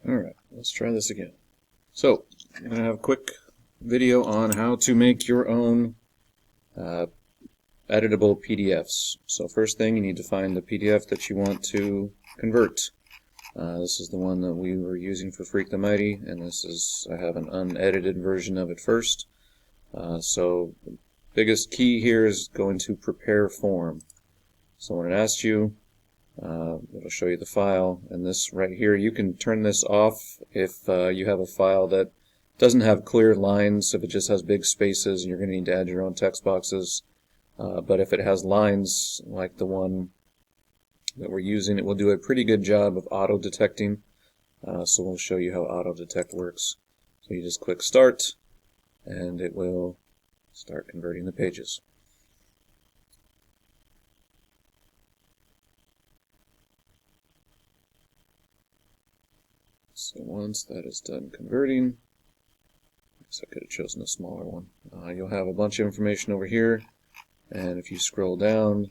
Alright, let's try this again. So, I'm going to have a quick video on how to make your own editable PDFs. So first thing, you need to find the PDF that you want to convert. This is the one that we were using for Freak the Mighty, and this is, I have an unedited version of it first. So the biggest key here is going to prepare form. So when it asks you, it'll show you the file, and this right here, you can turn this off if you have a file that doesn't have clear lines, if it just has big spaces and you're going to need to add your own text boxes. But if it has lines like the one that we're using, it will do a pretty good job of auto-detecting. So we'll show you how auto-detect works. So you just click Start, and it will start converting the pages. So once that is done converting, I guess I could have chosen a smaller one. You'll have a bunch of information over here, and if you scroll down,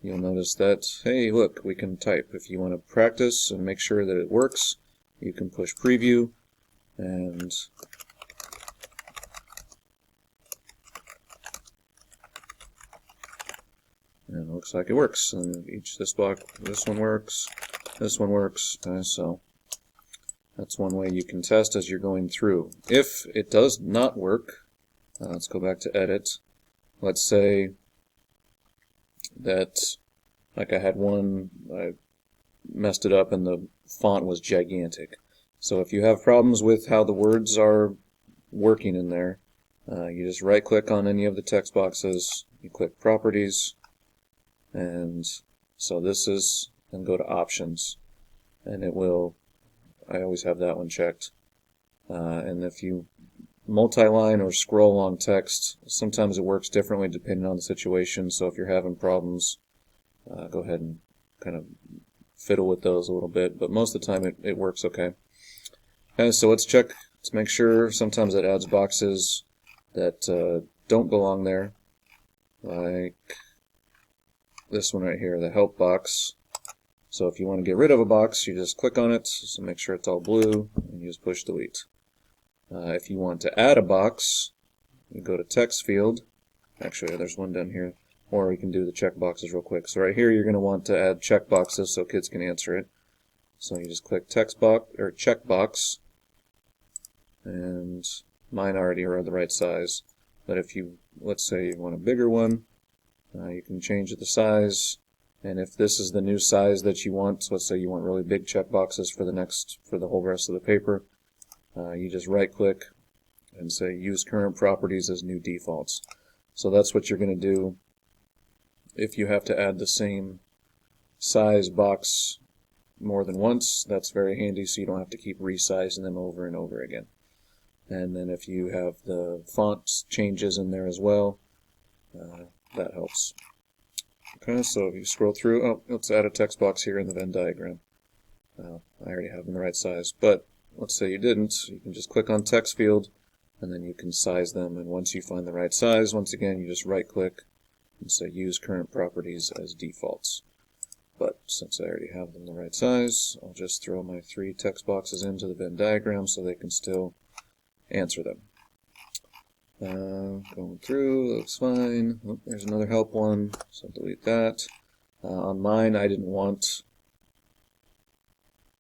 you'll notice that, hey, look, we can type. If you want to practice and make sure that it works, you can push Preview, and it looks like it works. And this one works, this one works. So that's one way you can test as you're going through. If it does not work, let's go back to Edit. Let's say that, like I had one, I messed it up and the font was gigantic. So if you have problems with how the words are working in there, you just right click on any of the text boxes, you click Properties, and so this is, and go to Options, and it will, I always have that one checked. And if you multi-line or scroll along text, sometimes it works differently depending on the situation. So if you're having problems, go ahead and kind of fiddle with those a little bit, but most of the time it works okay. So let's check to make sure. Sometimes it adds boxes that don't belong there, like this one right here, the help box. So if you want to get rid of a box, you just click on it, so make sure it's all blue, and you just push Delete. If you want to add a box, you go to Text Field. Actually, there's one down here. Or you can do the check boxes real quick. So right here, you're going to want to add check boxes so kids can answer it. So you just click text box or check box, and mine already are the right size. But if you, let's say you want a bigger one, you can change the size. And if this is the new size that you want, so let's say you want really big check boxes for the whole rest of the paper, you just right click and say Use Current Properties as New Defaults. So that's what you're going to do if you have to add the same size box more than once. That's very handy, so you don't have to keep resizing them over and over again. And then if you have the font changes in there as well, that helps. Okay, so if you scroll through, let's add a text box here in the Venn diagram. I already have them the right size, but let's say you didn't. You can just click on Text Field, and then you can size them, and once you find the right size, once again, you just right click and say Use Current Properties as Defaults. But since I already have them the right size, I'll just throw my 3 text boxes into the Venn diagram so they can still answer them. Going through, looks fine. Oh, there's another help one, so delete that. On mine, I didn't want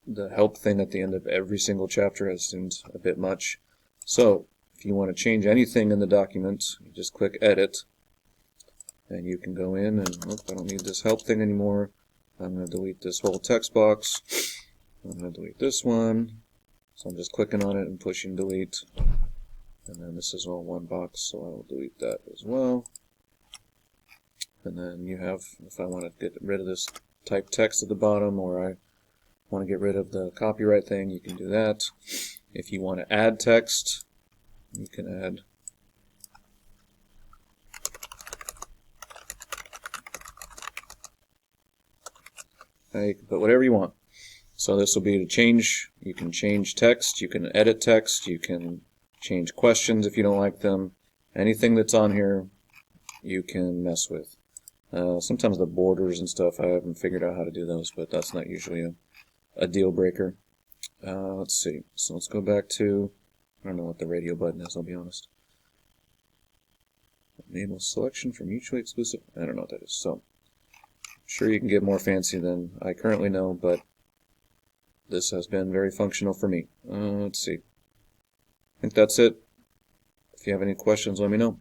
the help thing at the end of every single chapter. It seemed a bit much. So if you want to change anything in the document, you just click Edit, and you can go in and, I don't need this help thing anymore. I'm going to delete this whole text box. I'm going to delete this one. So I'm just clicking on it and pushing Delete. And then this is all one box, so I will delete that as well. And then you have, if I want to get rid of this type text at the bottom, or I want to get rid of the copyright thing, you can do that. If you want to add text, you can add you can put whatever you want. So this will be to change. You can change text, you can edit text, you can change questions if you don't like them. Anything that's on here you can mess with. Sometimes the borders and stuff, I haven't figured out how to do those, but that's not usually a deal breaker. Let's see. So let's go back to, I don't know what the radio button is, I'll be honest. Enable selection for mutually exclusive. I don't know what that is. So, I'm sure you can get more fancy than I currently know, but this has been very functional for me. Let's see. I think that's it. If you have any questions, let me know.